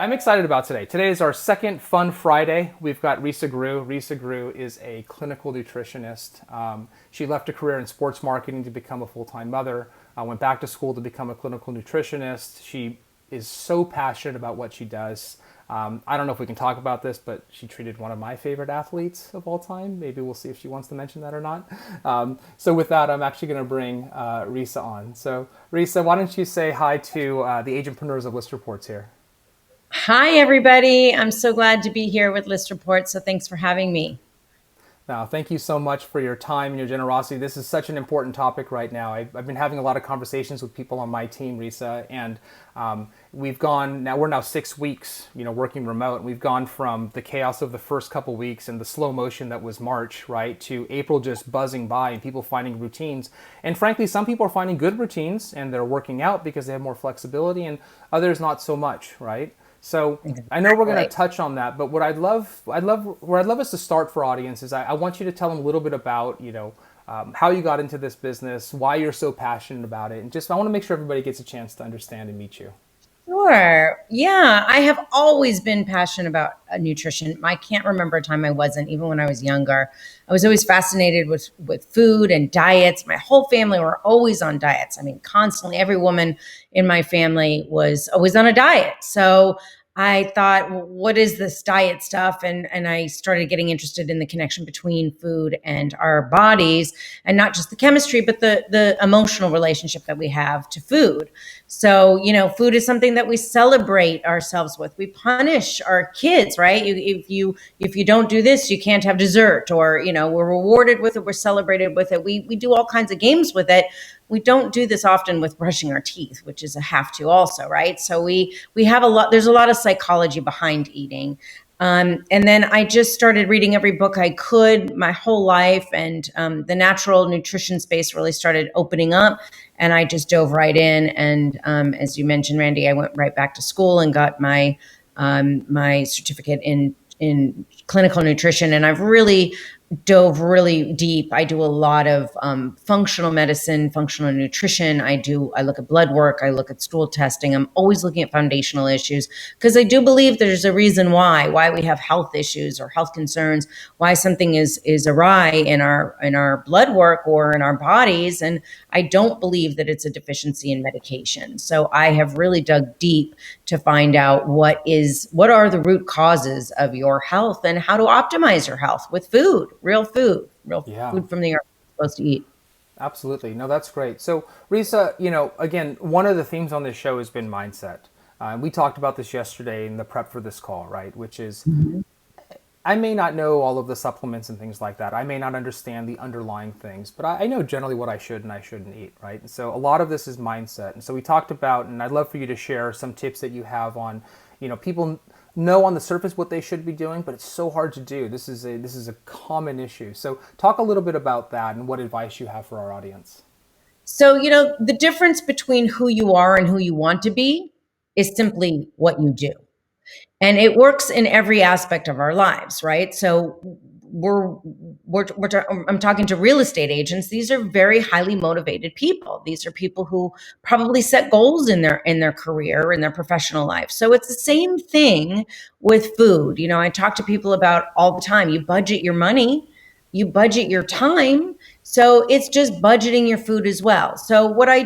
I'm excited about today. Today is our second Fun Friday. We've got Risa Groux. Risa Groux is a clinical nutritionist. She left a career in sports marketing to become a full-time mother, went back to school to become a clinical nutritionist. She is so passionate about what she does. I don't know if we can talk about this, but she treated one of my favorite athletes of all time. Maybe we'll see if she wants to mention that or not. So with that, I'm actually going to bring Risa on. So Risa, why don't you say hi to the agentpreneurs of ListReports here? Hi, everybody. I'm so glad to be here with List Reports. So thanks for having me. Now, thank you so much for your time and your generosity. This is such an important topic right now. I've been having a lot of conversations with people on my team, Risa, and we're now 6 weeks, working remote. We've gone from the chaos of the first couple weeks and the slow motion that was March, right, to April just buzzing by and people finding routines. And frankly, some people are finding good routines and they're working out because they have more flexibility, and others not so much, right? So I know we're going to Exactly. touch on that, but where I'd love us to start for audience is I want you to tell them a little bit about, how you got into this business, why you're so passionate about it, and just I want to make sure everybody gets a chance to understand and meet you. Sure. Yeah, I have always been passionate about nutrition. I can't remember a time I wasn't, even when I was younger. I was always fascinated with food and diets. My whole family were always on diets. I mean, constantly, every woman in my family was always on a diet. So I thought, well, what is this diet stuff? And I started getting interested in the connection between food and our bodies, and not just the chemistry, but the emotional relationship that we have to food. So, food is something that we celebrate ourselves with. We punish our kids, right? If you don't do this, you can't have dessert, or we're rewarded with it, we're celebrated with it. We do all kinds of games with it. We don't do this often with brushing our teeth, which is a have to also, right? So we have a lot. There's a lot of psychology behind eating. And then I just started reading every book I could my whole life, and the natural nutrition space really started opening up, and I just dove right in. And as you mentioned, Randy, I went right back to school and got my certificate in clinical nutrition, and I've really dove really deep. I do a lot of functional medicine, functional nutrition. I look at blood work. I look at stool testing. I'm always looking at foundational issues, because I do believe there's a reason why we have health issues or health concerns, why something is awry in our blood work or in our bodies. And I don't believe that it's a deficiency in medication. So I have really dug deep to find out what are the root causes of your health, and how to optimize your health with food, real Yeah. food from the earth you're supposed to eat. Absolutely. No, that's great. So, Risa, again, one of the themes on this show has been mindset. We talked about this yesterday in the prep for this call, right? Which is Mhm. I may not know all of the supplements and things like that. I may not understand the underlying things, but I know generally what I should and I shouldn't eat, right? And so a lot of this is mindset. And so we talked about, and I'd love for you to share some tips that you have on, people know on the surface what they should be doing, but it's so hard to do. This is a common issue. So talk a little bit about that and what advice you have for our audience. So, the difference between who you are and who you want to be is simply what you do. And it works in every aspect of our lives, right? So I'm talking to real estate agents. These are very highly motivated people. These are people who probably set goals in their career, in their professional life. So it's the same thing with food. I talk to people about all the time. You budget your money, you budget your time. So it's just budgeting your food as well. So what I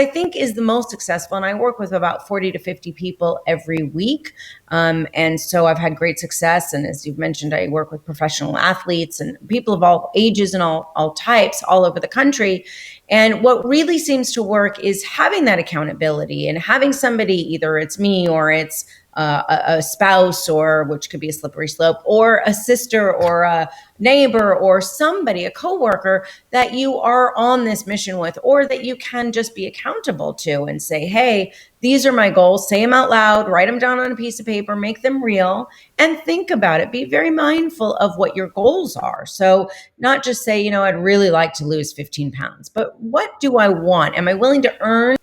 think is the most successful, and I work with about 40 to 50 people every week. And so I've had great success. And as you've mentioned, I work with professional athletes and people of all ages and all types all over the country. And what really seems to work is having that accountability, and having somebody, either it's me or it's a spouse, or which could be a slippery slope, or a sister or a neighbor or somebody, a coworker that you are on this mission with, or that you can just be accountable to and say, hey, these are my goals. Say them out loud, write them down on a piece of paper, make them real, and think about it. Be very mindful of what your goals are. So not just say, I'd really like to lose 15 pounds, but what do I want? Am I willing to earn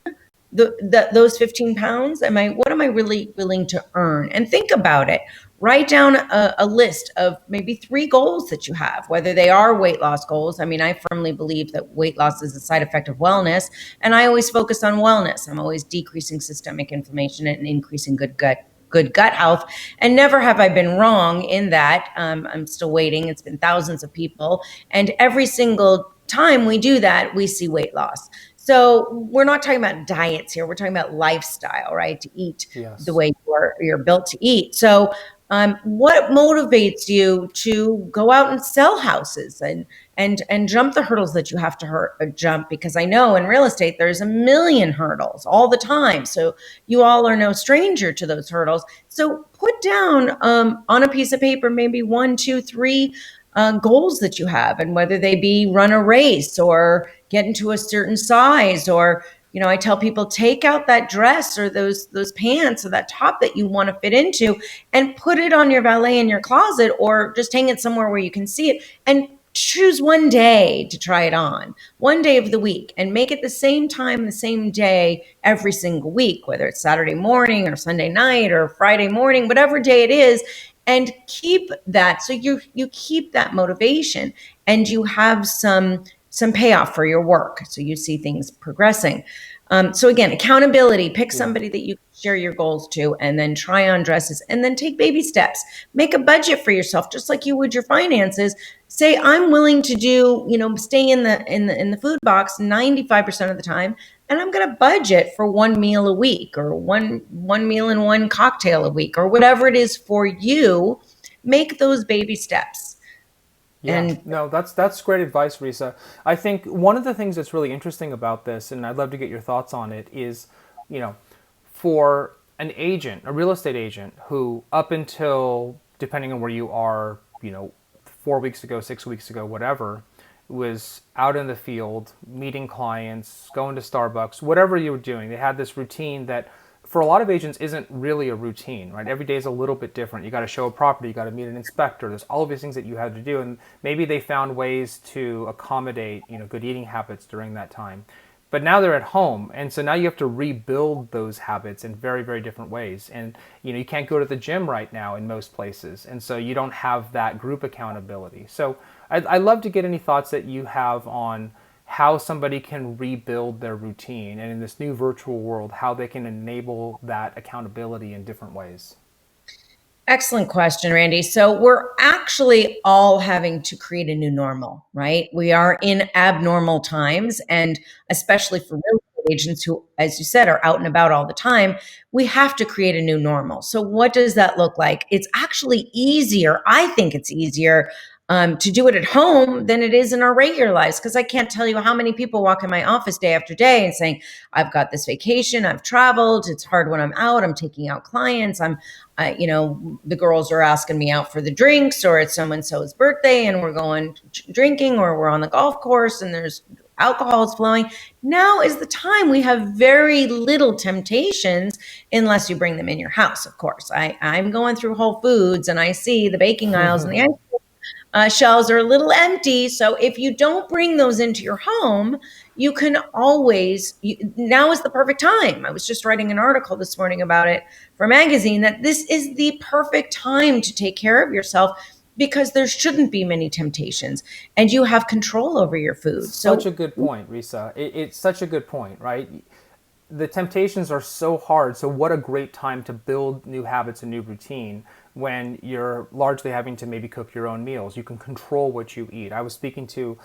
those 15 pounds? What am I really willing to earn? And think about it. Write down a list of maybe 3 goals that you have, whether they are weight loss goals. I mean, I firmly believe that weight loss is a side effect of wellness, and I always focus on wellness. I'm always decreasing systemic inflammation and increasing good gut good gut health. And never have I been wrong in that. I'm still waiting. It's been thousands of people. And every single time we do that, we see weight loss. So we're not talking about diets here. We're talking about lifestyle, right? To eat the Yes. way you're built to eat. So what motivates you to go out and sell houses and jump the hurdles that you have to jump? Because I know in real estate there's a million hurdles all the time. So you all are no stranger to those hurdles. So put down on a piece of paper maybe one, two, three goals that you have, and whether they be run a race or get into a certain size, or I tell people, take out that dress or those pants or that top that you want to fit into and put it on your valet in your closet, or just hang it somewhere where you can see it, and choose one day to try it on, one day of the week, and make it the same time, the same day every single week, whether it's Saturday morning or Sunday night or Friday morning, whatever day it is, and keep that. So you keep that motivation, and you have some payoff for your work. So you see things progressing. So again, accountability, pick Yeah. somebody that you share your goals to, and then try on dresses, and then take baby steps. Make a budget for yourself, just like you would your finances. Say, I'm willing to do, stay in the food box 95% of the time, and I'm going to budget for one meal a week, or one meal and one cocktail a week, or whatever it is for you. Make those baby steps. Yeah, And no, that's great advice, Risa. I think one of the things that's really interesting about this, and I'd love to get your thoughts on it, is, you know, for an agent, a real estate agent, who up until, depending on where you are, 4 weeks ago, 6 weeks ago, whatever, was out in the field, meeting clients, going to Starbucks, whatever you were doing. They had this routine that for a lot of agents isn't really a routine, right? Every day is a little bit different. You got to show a property, you got to meet an inspector. There's all of these things that you have to do, and maybe they found ways to accommodate, good eating habits during that time. But now they're at home, and so now you have to rebuild those habits in very, very different ways. And you can't go to the gym right now in most places, and so you don't have that group accountability. So I'd love to get any thoughts that you have on how somebody can rebuild their routine, and in this new virtual world, how they can enable that accountability in different ways. excellent question, Randy. So we're actually all having to create a new normal, right? We are in abnormal times, and especially for real estate agents who, as you said, are out and about all the time, we have to create a new normal. So what does that look like? It's actually easier. I think it's easier to do it at home than it is in our regular lives, because I can't tell you how many people walk in my office day after day and saying, I've got this vacation, I've traveled, it's hard when I'm out, I'm taking out clients, the girls are asking me out for the drinks, or it's so and so's birthday and we're going drinking, or we're on the golf course and there's alcohol is flowing. Now is the time. We have very little temptations, unless you bring them in your house, of course. I'm going through Whole Foods and I see the baking aisles and the ice shelves are a little empty. So if you don't bring those into your home, you can now is the perfect time. I was just writing an article this morning about it for a magazine, that this is the perfect time to take care of yourself, because there shouldn't be many temptations and you have control over your food. Such So a good point, Risa. It's such a good point, right? The temptations are so hard. So what a great time to build new habits and new routine when you're largely having to maybe cook your own meals. You can control what you eat. I was speaking to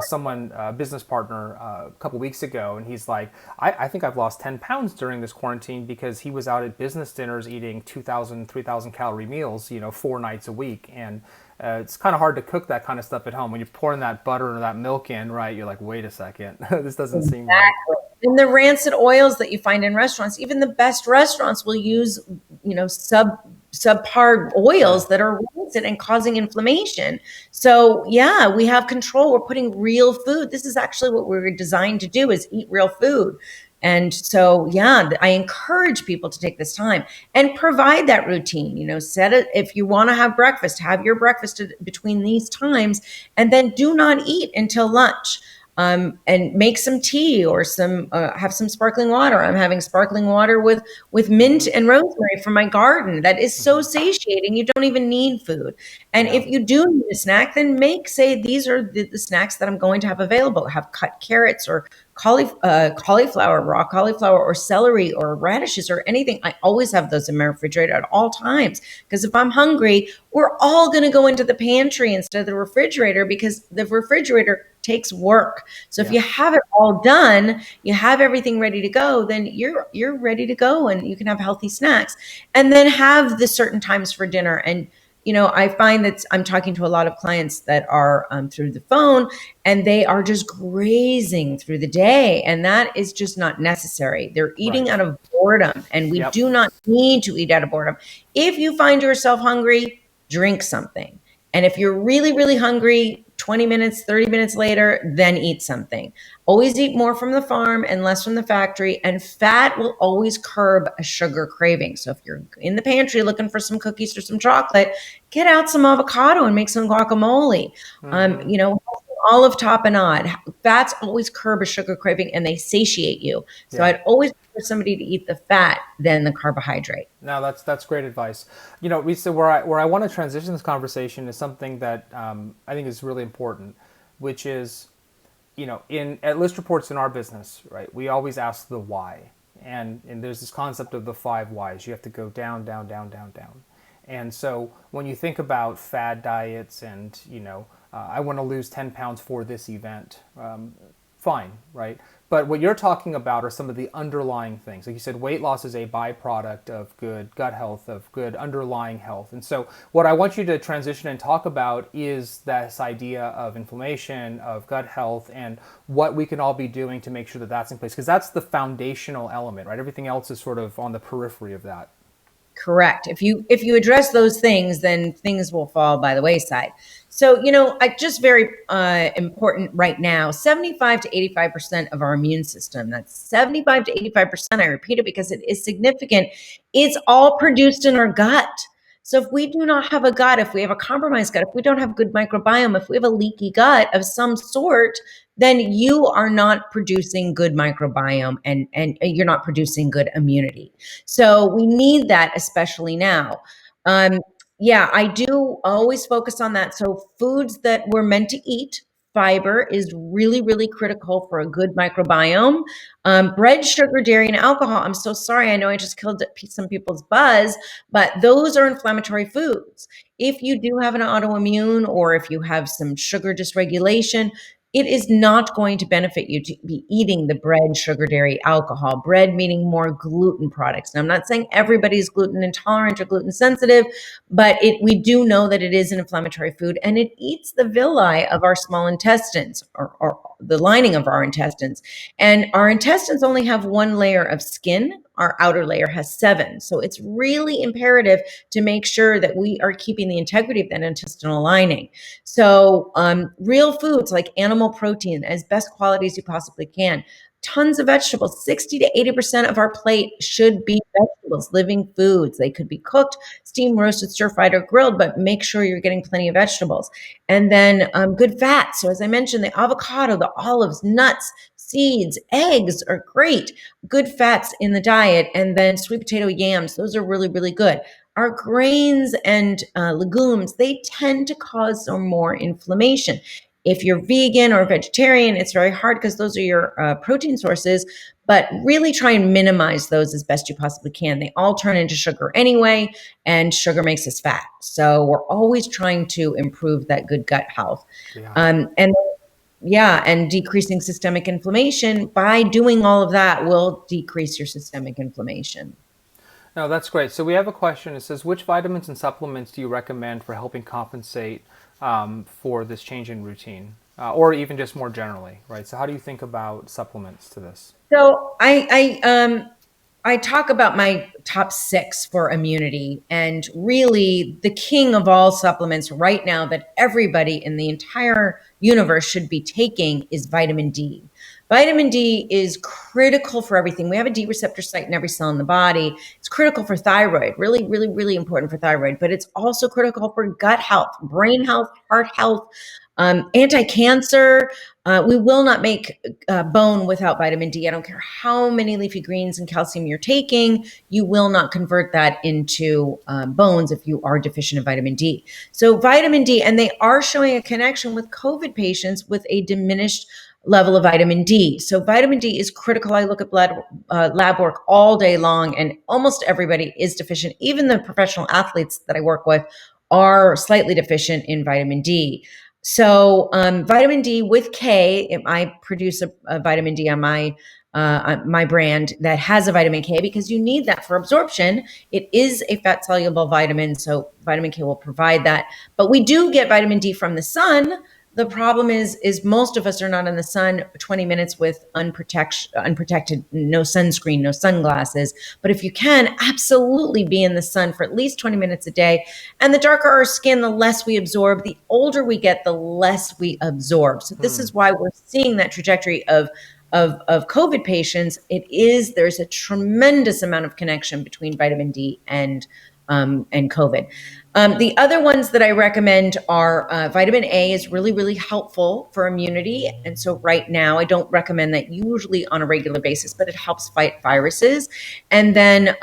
someone, a business partner, a couple weeks ago, and he's like, I think I've lost 10 pounds during this quarantine, because he was out at business dinners eating 2,000, 3,000 calorie meals, 4 nights a week. And it's kind of hard to cook that kind of stuff at home. When you're pouring that butter or that milk in, right, you're like, wait a second, this doesn't seem right. exactly. And the rancid oils that you find in restaurants, even the best restaurants will use, subpar Yeah. oils that are rancid and causing inflammation. So yeah, we have control. We're putting real food. This is actually what we were designed to do, is eat real food. And so, yeah, I encourage people to take this time and provide that routine. Set it. If you want to have your breakfast between these times, and then do not eat until lunch. And make some tea, or have some sparkling water. I'm having sparkling water with mint and rosemary from my garden. That is so satiating. You don't even need food. And Yeah. if you do need a snack, then say these are the snacks that I'm going to have available. Have cut carrots or cauliflower, raw cauliflower, or celery, or radishes, or anything. I always have those in my refrigerator at all times, because if I'm hungry, we're all going to go into the pantry instead of the refrigerator, because the refrigerator takes work. So if Yeah. you have it all done, you have everything ready to go, then you're ready to go, and you can have healthy snacks, and then have the certain times for dinner. And I find that I'm talking to a lot of clients that are through the phone, and they are just grazing through the day. And that is just not necessary. They're eating Right. out of boredom, and we Yep. do not need to eat out of boredom. If you find yourself hungry, drink something. And if you're really, really hungry, 20 minutes, 30 minutes later, then eat something. Always eat more from the farm and less from the factory. And fat will always curb a sugar craving. So if you're in the pantry looking for some cookies or some chocolate, get out some avocado and make some guacamole. Hmm. Olive tapenade. Fats always curb a sugar craving, and they satiate you. So Yeah. I'd always prefer somebody to eat the fat than the carbohydrate. No, that's great advice. Lisa, where I want to transition this conversation is something that I think is really important, which is, in at List Reports in our business, right? We always ask the why, and there's this concept of the five whys. You have to go down, down, down, down, down. And so when you think about fad diets and I want to lose 10 pounds for this event, fine, right? But what you're talking about are some of the underlying things. Like you said, weight loss is a byproduct of good gut health, of good underlying health. And so what I want you to transition and talk about is this idea of inflammation, of gut health, and what we can all be doing to make sure that that's in place. Because that's the foundational element, right? Everything else is sort of on the periphery of that. Correct. If you address those things, then things will fall by the wayside. So, I just very important right now, 75 to 85% of our immune system, that's 75 to 85%. I repeat it because it is significant. It's all produced in our gut. So if we do not have a gut, if we have a compromised gut, if we don't have good microbiome, if we have a leaky gut of some sort, then you are not producing good microbiome, and you're not producing good immunity. So we need that, especially now. Um, yeah, I do always focus on that. So foods that we're meant to eat, fiber is really, really critical for a good microbiome. Bread, sugar, dairy, and alcohol. I'm so sorry. I know I just killed some people's buzz, but those are inflammatory foods. If you do have an autoimmune, or if you have some sugar dysregulation, it is not going to benefit you to be eating the bread, sugar, dairy, alcohol. Bread meaning more gluten products. And I'm not saying everybody's gluten intolerant or gluten sensitive, but we do know that it is an inflammatory food, and it eats the villi of our small intestines, or the lining of our intestines. And our intestines only have one layer of skin. Our outer layer has seven. So it's really imperative to make sure that we are keeping the integrity of that intestinal lining. So, real foods like animal protein, as best quality as you possibly can. Tons of vegetables. 60 to 80% of our plate should be vegetables, living foods. They could be cooked, steamed, roasted, stir fried, or grilled, but make sure you're getting plenty of vegetables. And then good fats. So, as I mentioned, the avocado, the olives, nuts, seeds, eggs are great. Good fats in the diet. And then sweet potato, yams, those are really, really good. Our grains and legumes, they tend to cause some more inflammation. If you're vegan or vegetarian, it's very hard because those are your protein sources, but really try and minimize those as best you possibly can. They all turn into sugar anyway, and sugar makes us fat. So we're always trying to improve that good gut health. Yeah. And yeah, and decreasing systemic inflammation by doing all of that will decrease your systemic inflammation. No, that's great. So we have a question. It says, which vitamins and supplements do you recommend for helping compensate for this change in routine, or even just more generally, right? So how do you think about supplements to this? So I talk about my top six for immunity, and really the king of all supplements right now that everybody in the entire universe should be taking is vitamin D. Vitamin D is critical for everything. We have a D receptor site in every cell in the body. It's critical for thyroid, really, really, really important for thyroid, but it's also critical for gut health, brain health, heart health, anti-cancer. We will not make bone without vitamin D. I don't care how many leafy greens and calcium you're taking, you will not convert that into bones if you are deficient in vitamin D. So vitamin D, and they are showing a connection with COVID patients with a diminished level of vitamin D. So vitamin D is critical. I look at lab work all day long, and almost everybody is deficient. Even the professional athletes that I work with are slightly deficient in vitamin D. So vitamin D with K, I produce a vitamin D on my brand that has a vitamin K because you need that for absorption. It is a fat soluble vitamin, so vitamin K will provide that. But we do get vitamin D from the sun. The problem is most of us are not in the sun 20 minutes with unprotected, no sunscreen, no sunglasses. But if you can, absolutely be in the sun for at least 20 minutes a day. And the darker our skin, the less we absorb. The older we get, the less we absorb. So this is why we're seeing that trajectory of COVID patients. There's a tremendous amount of connection between vitamin D and COVID. The other ones that I recommend are vitamin A is really, really helpful for immunity. And so right now, I don't recommend that usually on a regular basis, but it helps fight viruses. And then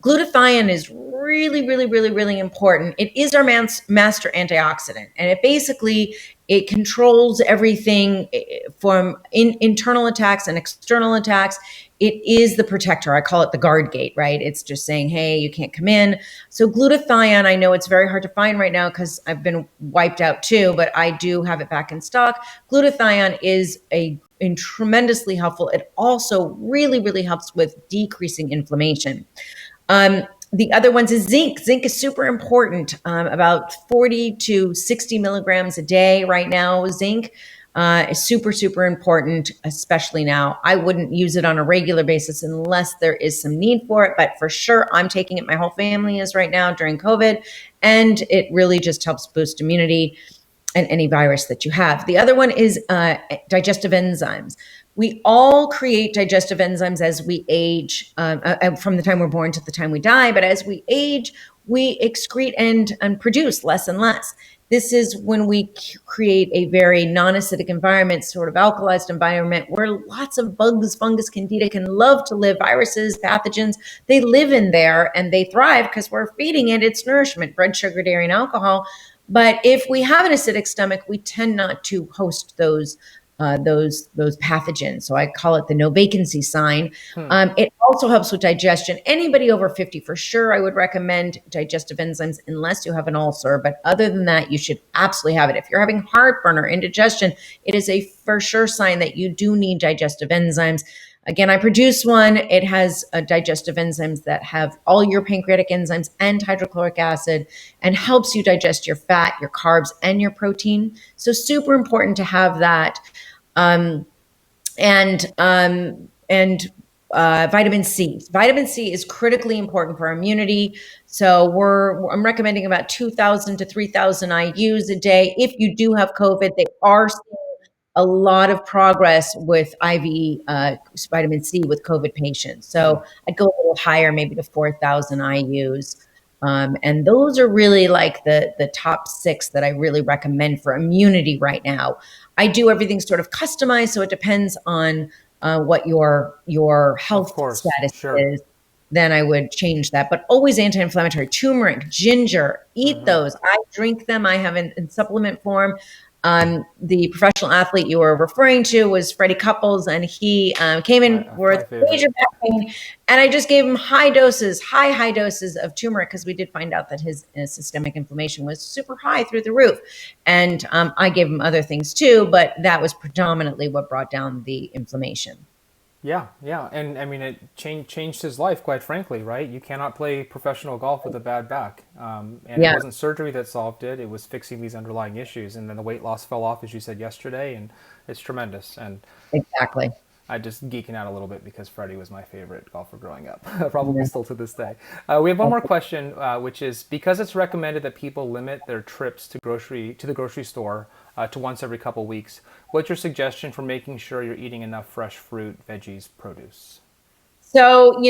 glutathione is really, really, really, really important. It is our master antioxidant, and it controls everything from internal attacks and external attacks. It is the protector. I call it the guard gate, right? It's just saying, hey, you can't come in. So glutathione, I know it's very hard to find right now because I've been wiped out too, but I do have it back in stock. Glutathione is tremendously helpful. It also really, really helps with decreasing inflammation. The other ones is zinc. Zinc is super important, about 40 to 60 milligrams a day right now. Zinc is super, super important, especially now. I wouldn't use it on a regular basis unless there is some need for it, but for sure, I'm taking it. My whole family is right now during COVID, and it really just helps boost immunity and any virus that you have. The other one is digestive enzymes. We all create digestive enzymes as we age, from the time we're born to the time we die. But as we age, we excrete and produce less and less. This is when we create a very non-acidic environment, sort of alkalized environment, where lots of bugs, fungus, candida can love to live. Viruses, pathogens, they live in there and they thrive because we're feeding it its nourishment, bread, sugar, dairy, and alcohol. But if we have an acidic stomach, we tend not to host those pathogens. So I call it the no vacancy sign. It also helps with digestion. Anybody over 50, for sure, I would recommend digestive enzymes unless you have an ulcer. But other than that, you should absolutely have it. If you're having heartburn or indigestion, it is a for sure sign that you do need digestive enzymes. Again, I produce one. It has digestive enzymes that have all your pancreatic enzymes and hydrochloric acid and helps you digest your fat, your carbs, and your protein. So super important to have that. And vitamin C. Vitamin C is critically important for our immunity. So I'm recommending about 2,000 to 3,000 IUs a day. If you do have COVID, they are seeing a lot of progress with IV vitamin C with COVID patients. So I'd go a little higher, maybe to 4,000 IUs. And those are really like the top 6 that I really recommend for immunity right now. I do everything sort of customized, so it depends on what your health status is. Then I would change that. But always anti-inflammatory. Turmeric, ginger, eat those. I drink them. I have in supplement form. The professional athlete you were referring to was Freddie Couples, and he came in with major back pain, and I just gave him high doses of turmeric because we did find out that his systemic inflammation was super high through the roof. And I gave him other things too, but that was predominantly what brought down the inflammation. Yeah, yeah, and I mean, it changed his life, quite frankly, right? You cannot play professional golf with a bad back, and it wasn't surgery that solved it; it was fixing these underlying issues, and then the weight loss fell off, as you said yesterday, and it's tremendous. And Exactly. I just geeking out a little bit because Freddie was my favorite golfer growing up, probably still to this day. We have one more question, which is because it's recommended that people limit their trips to the grocery store to once every couple weeks. What's your suggestion for making sure you're eating enough fresh fruit, veggies, produce? So,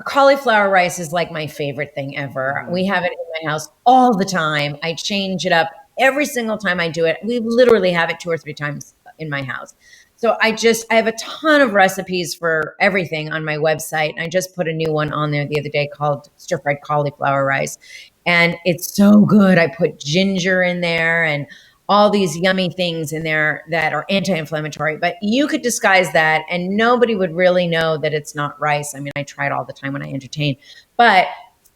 cauliflower rice is like my favorite thing ever. We have it in my house all the time. I change it up every single time I do it. We literally have it 2 or 3 times in my house. So I have a ton of recipes for everything on my website. And I just put a new one on there the other day called stir-fried cauliflower rice. And it's so good. I put ginger in there and all these yummy things in there that are anti-inflammatory, but you could disguise that and nobody would really know that it's not rice. I mean, I try it all the time when I entertain, but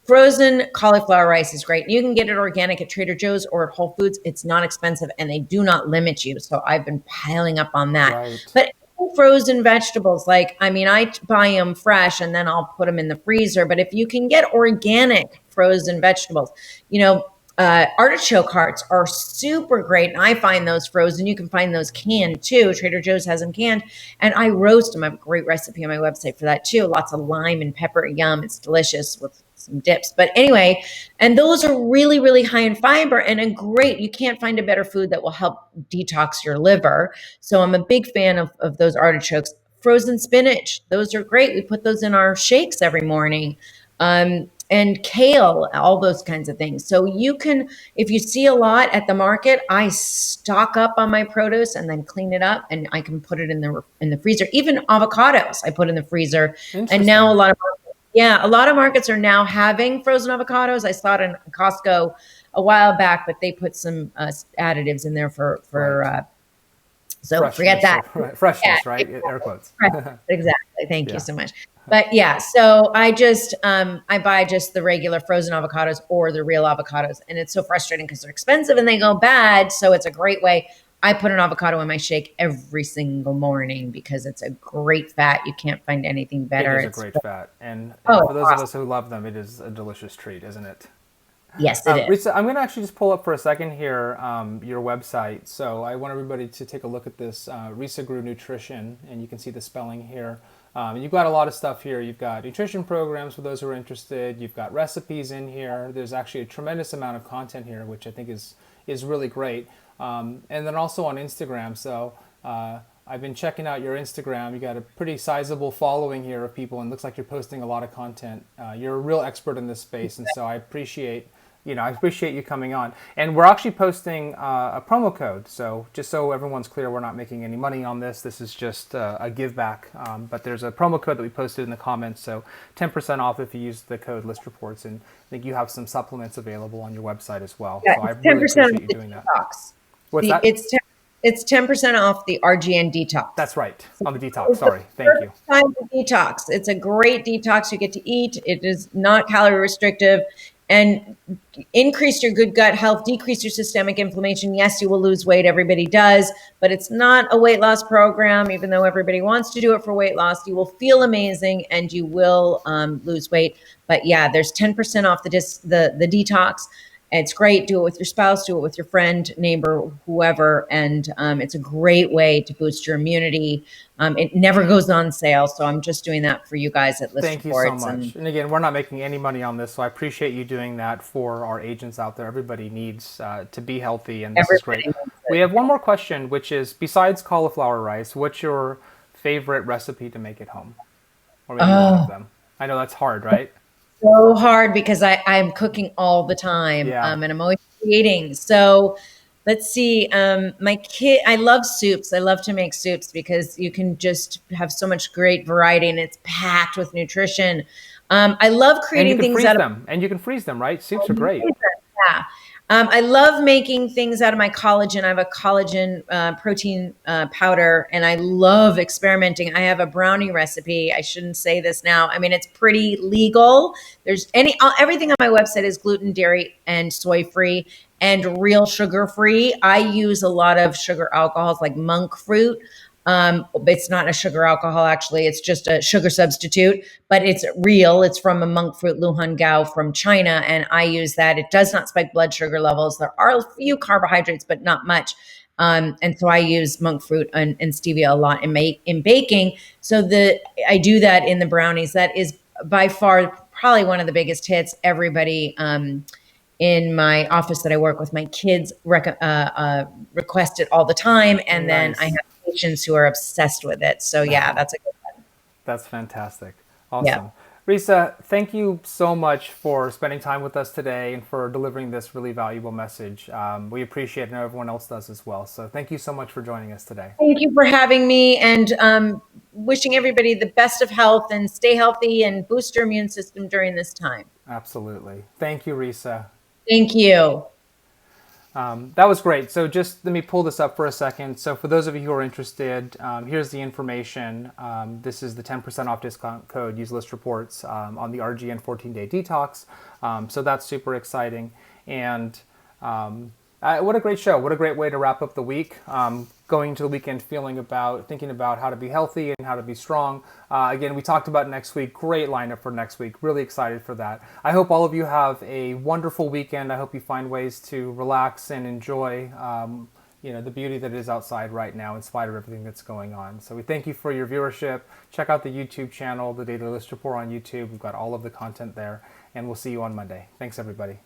frozen cauliflower rice is great. You can get it organic at Trader Joe's or at Whole Foods. It's not expensive and they do not limit you. So I've been piling up on that. Right. But frozen vegetables, like, I mean, I buy them fresh and then I'll put them in the freezer. But if you can get organic frozen vegetables, you know, artichoke hearts are super great. And I find those frozen. You can find those canned too. Trader Joe's has them canned. And I roast them. I have a great recipe on my website for that too. Lots of lime and pepper. Yum. It's delicious with some dips. But anyway, and those are really, really high in fiber and a great, you can't find a better food that will help detox your liver. So I'm a big fan of those artichokes. Frozen spinach, those are great. We put those in our shakes every morning. And kale, all those kinds of things. So you can, if you see a lot at the market, I stock up on my produce and then clean it up, and I can put it in the freezer. Even avocados, I put in the freezer. And now a lot of markets are now having frozen avocados. I saw it in Costco a while back, but they put some additives in there for Right. so Freshness, forget that. freshness, Yeah, right? Air quotes. exactly. Thank Yeah. you so much. But yeah, so I just I buy just the regular frozen avocados or the real avocados, and it's so frustrating because they're expensive and they go bad. So it's a great way. I put an avocado in my shake every single morning because it's a great fat. You can't find anything better. It is a great fat, and for those of us who love them, it is a delicious treat, isn't it? Yes, it is. Risa, I'm going to actually just pull up for a second here your website. So I want everybody to take a look at this Risa Gru Nutrition, and you can see the spelling here. You've got a lot of stuff here. You've got nutrition programs for those who are interested. You've got recipes in here. There's actually a tremendous amount of content here, which I think is really great. And then also on Instagram. So I've been checking out your Instagram. You got a pretty sizable following here of people, and it looks like you're posting a lot of content. You're a real expert in this space, and so I appreciate you coming on. And we're actually posting a promo code. So just so everyone's clear, we're not making any money on this. This is just a give back. But there's a promo code that we posted in the comments. So 10% off if you use the code ListReports. And I think you have some supplements available on your website as well. Yeah, so I really appreciate you doing that. What's that? It's 10% off the RGN detox. That's right. On the detox. Sorry. Thank you. Time to detox. It's a great detox. You get to eat. It is not calorie restrictive and increase your good gut health, decrease your systemic inflammation. Yes, you will lose weight. Everybody does, but it's not a weight loss program. Even though everybody wants to do it for weight loss, you will feel amazing and you will lose weight. But yeah, there's 10% off the detox. It's great. Do it with your spouse, do it with your friend, neighbor, whoever. And it's a great way to boost your immunity. It never goes on sale. So I'm just doing that for you guys at ListReports. Thank you so much. And again, we're not making any money on this. So I appreciate you doing that for our agents out there. Everybody needs to be healthy. And this is great. We have one more question, which is, besides cauliflower rice, what's your favorite recipe to make at home? Or maybe one of them. I know that's hard, right? So hard because I'm cooking all the time and I'm always creating. So let's see. I love soups. I love to make soups because you can just have so much great variety and it's packed with nutrition. I love creating things out of them. And you can freeze them, right? Soups are great. Yeah. I love making things out of my collagen. I have a collagen protein powder, and I love experimenting. I have a brownie recipe. I shouldn't say this now. I mean, it's pretty legal. There's everything on my website is gluten, dairy, and soy free, and real sugar free. I use a lot of sugar alcohols like monk fruit. It's not a sugar alcohol, actually. It's just a sugar substitute, but it's real. It's from a monk fruit, Luhan Gao from China. And I use that. It does not spike blood sugar levels. There are a few carbohydrates, but not much. And so I use monk fruit and stevia a lot in baking. So I do that in the brownies. That is by far probably one of the biggest hits. Everybody, in my office that I work with, my kids request it all the time. And then I have patients who are obsessed with it. So yeah, that's a good one. That's fantastic. Awesome. Yeah. Risa, thank you so much for spending time with us today and for delivering this really valuable message. We appreciate it, and everyone else does as well. So thank you so much for joining us today. Thank you for having me, and wishing everybody the best of health, and stay healthy and boost your immune system during this time. Absolutely. Thank you, Risa. Thank you. That was great. So just let me pull this up for a second. So for those of you who are interested, here's the information. This is the 10% off discount code. Use ListReports on the RGN 14-day detox. So that's super exciting. And what a great show. What a great way to wrap up the week. Going into the weekend thinking about how to be healthy and how to be strong. Again, we talked about next week. Great lineup for next week. Really excited for that. I hope all of you have a wonderful weekend. I hope you find ways to relax and enjoy the beauty that is outside right now in spite of everything that's going on. So we thank you for your viewership. Check out the YouTube channel, the Daily List Report on YouTube. We've got all of the content there. And we'll see you on Monday. Thanks, everybody.